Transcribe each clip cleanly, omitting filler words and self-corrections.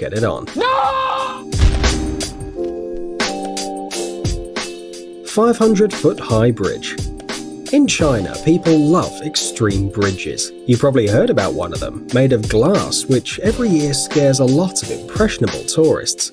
get it on. 500-foot high bridge. In China, people love extreme bridges. You probably heard about one of them, made of glass, which every year scares a lot of impressionable tourists.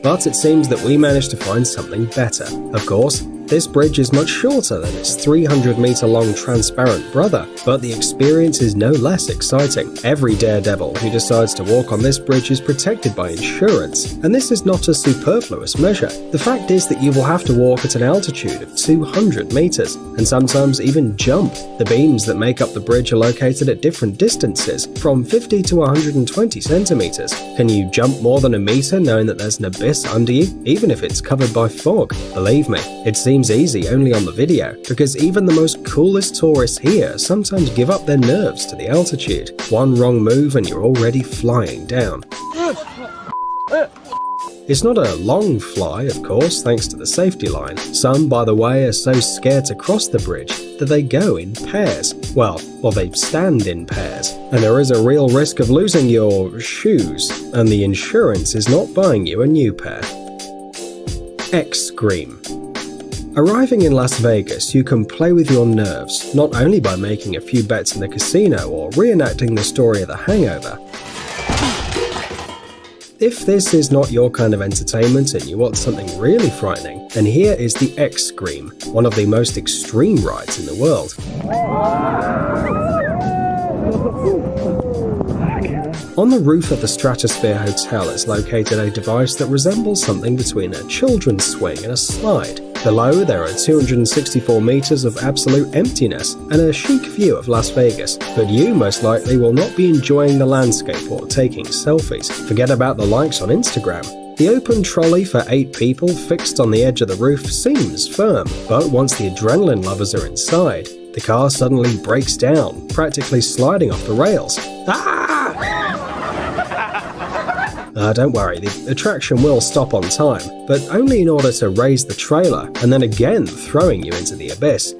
But it seems that we managed to find something better. Of course, this bridge is much shorter than its 300-meter-long transparent brother, but the experience is no less exciting. Every daredevil who decides to walk on this bridge is protected by insurance, and this is not a superfluous measure. The fact is that you will have to walk at an altitude of 200 meters, and sometimes even jump. The beams that make up the bridge are located at different distances, from 50 to 120 centimeters. Can you jump more than a meter knowing that there's an abyss under you, even if it's covered by fog? Believe me, it seems easy only on the video, because even the most coolest tourists here sometimes give up their nerves to the altitude. One wrong move and you're already flying down. It's not a long fly, of course, thanks to the safety line. Some, by the way, are so scared to cross the bridge that they go in pairs. Well, they stand in pairs. And there is a real risk of losing your shoes, and the insurance is not buying you a new pair. X-Scream. Arriving in Las Vegas, you can play with your nerves, not only by making a few bets in the casino or reenacting the story of The Hangover. If this is not your kind of entertainment and you want something really frightening, then here is the X-Scream, one of the most extreme rides in the world. On the roof of the Stratosphere Hotel is located a device that resembles something between a children's swing and a slide. Below, there are 264 meters of absolute emptiness and a chic view of Las Vegas, but you most likely will not be enjoying the landscape or taking selfies. Forget about the likes on Instagram. The open trolley for 8 people fixed on the edge of the roof seems firm, but once the adrenaline lovers are inside, the car suddenly breaks down, practically sliding off the rails. Don't worry, the attraction will stop on time, but only in order to raise the trailer and then again throwing you into the abyss.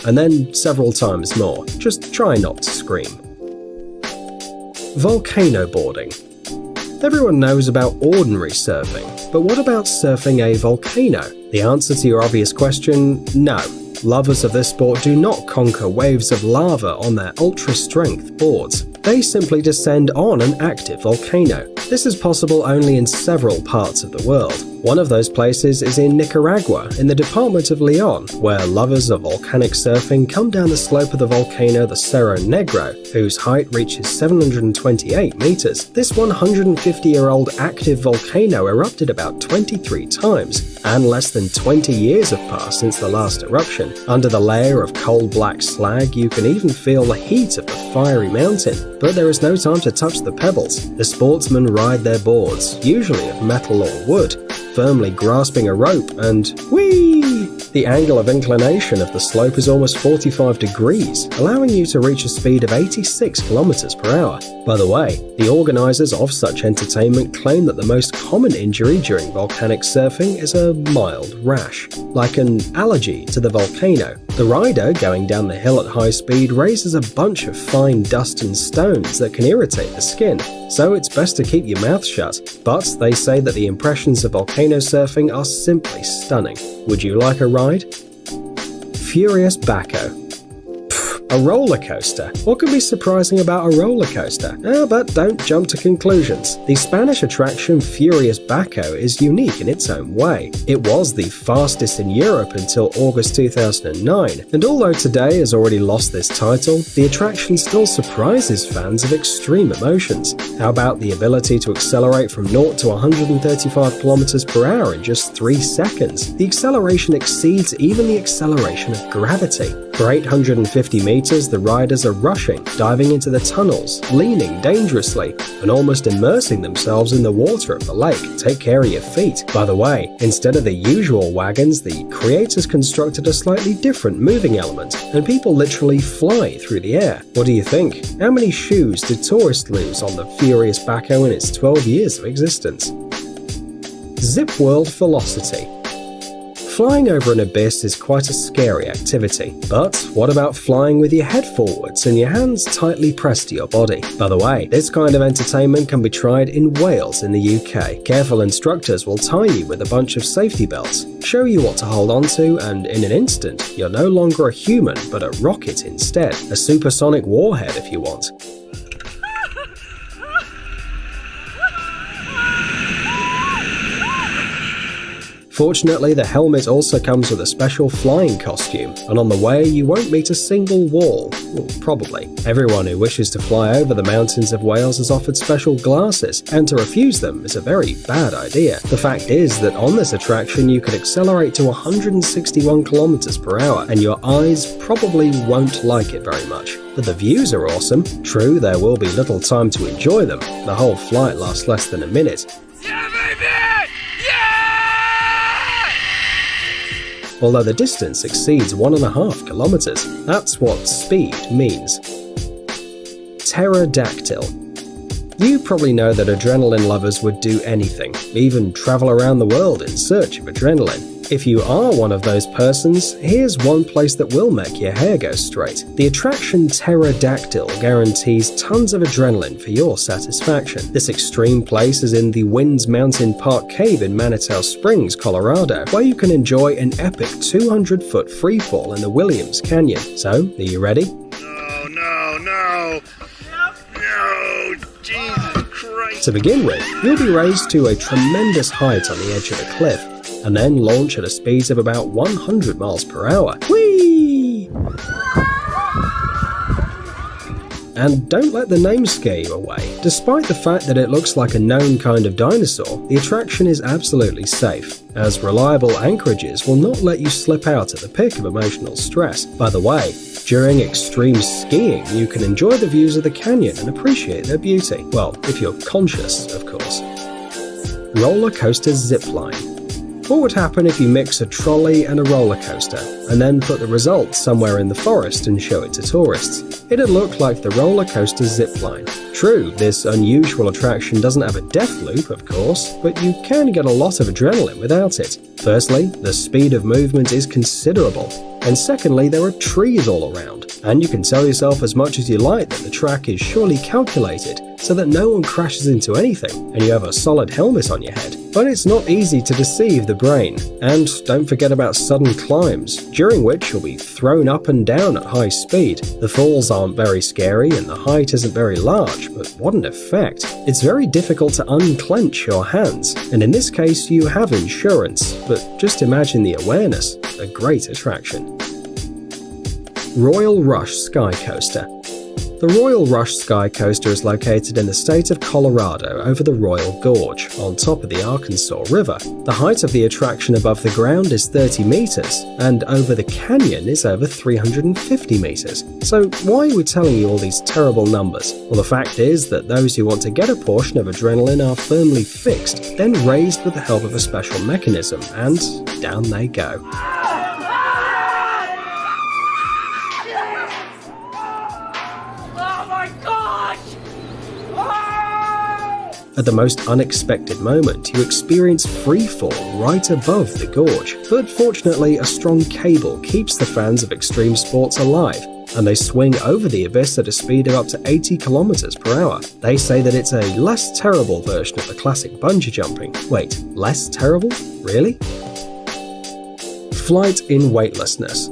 And then several times more. Just try not to scream. Volcano boarding. Everyone knows about ordinary surfing, but what about surfing a volcano? The answer to your obvious question, no. Lovers of this sport do not conquer waves of lava on their ultra-strength boards. They simply descend on an active volcano. This is possible only in several parts of the world. One of those places is in Nicaragua, in the department of Leon, where lovers of volcanic surfing come down the slope of the volcano the Cerro Negro, whose height reaches 728 meters. This 150-year-old active volcano erupted about 23 times, and less than 20 years have passed since the last eruption. Under the layer of coal black slag, you can even feel the heat of the fiery mountain. But there is no time to touch the pebbles. The sportsmen ride their boards, usually of metal or wood, firmly grasping a rope, and whee! The angle of inclination of the slope is almost 45 degrees, allowing you to reach a speed of 86 kilometers per hour. By the way, the organizers of such entertainment claim that the most common injury during volcanic surfing is a mild rash, like an allergy to the volcano. The rider, going down the hill at high speed, raises a bunch of fine dust and stones that can irritate the skin, so it's best to keep your mouth shut. But they say that the impressions of volcano surfing are simply stunning. Would you like a ride? Furious Baco. A roller coaster. What could be surprising about a roller coaster? But don't jump to conclusions. The Spanish attraction Furious Baco is unique in its own way. It was the fastest in Europe until August 2009, and although today has already lost this title, the attraction still surprises fans of extreme emotions. How about the ability to accelerate from 0 to 135 kilometers per hour in just 3 seconds? The acceleration exceeds even the acceleration of gravity. For 850 meters, the riders are rushing, diving into the tunnels, leaning dangerously, and almost immersing themselves in the water of the lake. Take care of your feet. By the way, instead of the usual wagons, the creators constructed a slightly different moving element, and people literally fly through the air. What do you think? How many shoes did tourists lose on the Furious Baco in its 12 years of existence? Zip World Velocity. Flying over an abyss is quite a scary activity, but what about flying with your head forwards and your hands tightly pressed to your body? By the way, this kind of entertainment can be tried in Wales in the UK. Careful instructors will tie you with a bunch of safety belts, show you what to hold on to, and in an instant, you're no longer a human but a rocket instead. A supersonic warhead if you want. Fortunately, the helmet also comes with a special flying costume, and on the way you won't meet a single wall. Well, probably. Everyone who wishes to fly over the mountains of Wales is offered special glasses, and to refuse them is a very bad idea. The fact is that on this attraction you could accelerate to 161 km per hour, and your eyes probably won't like it very much. But the views are awesome. True, there will be little time to enjoy them. The whole flight lasts less than a minute. Although the distance exceeds 1.5 kilometers. That's what speed means. Pterodactyl. You probably know that adrenaline lovers would do anything, even travel around the world in search of adrenaline. If you are one of those persons, here's one place that will make your hair go straight. The attraction Pterodactyl guarantees tons of adrenaline for your satisfaction. This extreme place is in the Winds Mountain Park Cave in Manitou Springs, Colorado, where you can enjoy an epic 200-foot freefall in the Williams Canyon. So, are you ready? No, Jesus Christ. To begin with, you'll be raised to a tremendous height on the edge of a cliff, and then launch at a speed of about 100 miles per hour. Whee! And don't let the name scare you away. Despite the fact that it looks like a known kind of dinosaur, the attraction is absolutely safe, as reliable anchorages will not let you slip out at the pick of emotional stress. By the way, during extreme skiing, you can enjoy the views of the canyon and appreciate their beauty. Well, if you're conscious, of course. Roller coaster zipline. What would happen if you mix a trolley and a roller coaster, and then put the results somewhere in the forest and show it to tourists? It'd look like the roller coaster zipline. True, this unusual attraction doesn't have a death loop, of course, but you can get a lot of adrenaline without it. Firstly, the speed of movement is considerable, and secondly, there are trees all around, and you can tell yourself as much as you like that the track is surely calculated so that no one crashes into anything, and you have a solid helmet on your head. But it's not easy to deceive the brain. And don't forget about sudden climbs, during which you'll be thrown up and down at high speed. The falls aren't very scary and the height isn't very large, but what an effect. It's very difficult to unclench your hands, and in this case you have insurance, but just imagine the awareness. A great attraction. Royal Rush Sky Coaster. The Royal Rush Sky Coaster is located in the state of Colorado over the Royal Gorge, on top of the Arkansas River. The height of the attraction above the ground is 30 meters, and over the canyon is over 350 meters. So why are we telling you all these terrible numbers? Well, the fact is that those who want to get a portion of adrenaline are firmly fixed, then raised with the help of a special mechanism, and down they go. At the most unexpected moment, you experience free fall right above the gorge. But fortunately, a strong cable keeps the fans of extreme sports alive, and they swing over the abyss at a speed of up to 80 kilometers per hour. They say that it's a less terrible version of the classic bungee jumping. Wait, less terrible? Really? Flight in weightlessness.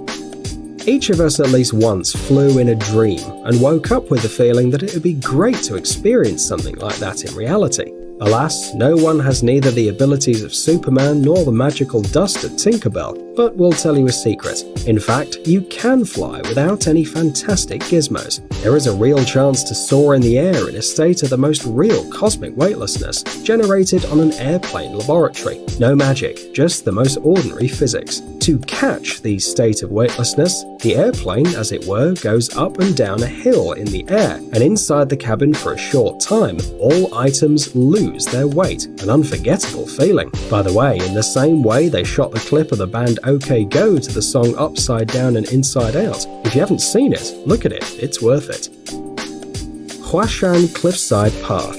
Each of us at least once flew in a dream and woke up with the feeling that it would be great to experience something like that in reality. Alas, no one has neither the abilities of Superman nor the magical dust of Tinkerbell, but we'll tell you a secret. In fact, you can fly without any fantastic gizmos. There is a real chance to soar in the air in a state of the most real cosmic weightlessness, generated on an airplane laboratory. No magic, just the most ordinary physics. To catch the state of weightlessness, the airplane, as it were, goes up and down a hill in the air, and inside the cabin for a short time, all items lose their weight. An unforgettable feeling. By the way, in the same way they shot the clip of the band OK Go to the song Upside Down and Inside Out. If you haven't seen it, look at it, it's worth it. Huashan Cliffside Path.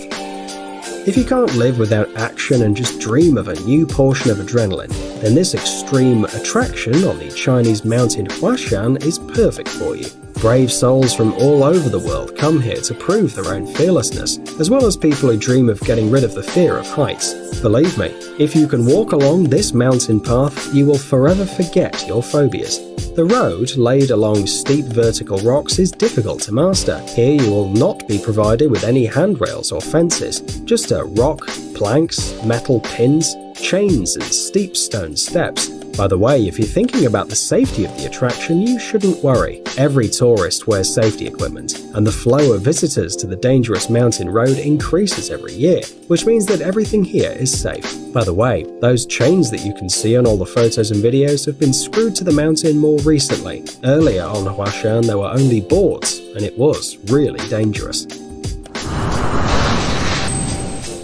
If you can't live without action and just dream of a new portion of adrenaline, then this extreme attraction on the Chinese mountain Huashan is perfect for you. Brave souls from all over the world come here to prove their own fearlessness, as well as people who dream of getting rid of the fear of heights. Believe me, if you can walk along this mountain path, you will forever forget your phobias. The road, laid along steep vertical rocks, is difficult to master. Here you will not be provided with any handrails or fences, just a rock, planks, metal pins, chains and steep stone steps. By the way, if you're thinking about the safety of the attraction, you shouldn't worry. Every tourist wears safety equipment, and the flow of visitors to the dangerous mountain road increases every year, which means that everything here is safe. By the way, those chains that you can see on all the photos and videos have been screwed to the mountain more recently. Earlier on Huashan there were only boards, and it was really dangerous.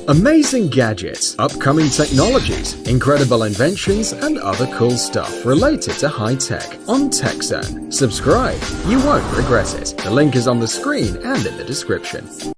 Amazing gadgets, upcoming technologies, incredible inventions, and other cool stuff related to high tech on TechZone. Subscribe, you won't regret it. The link is on the screen and in the description.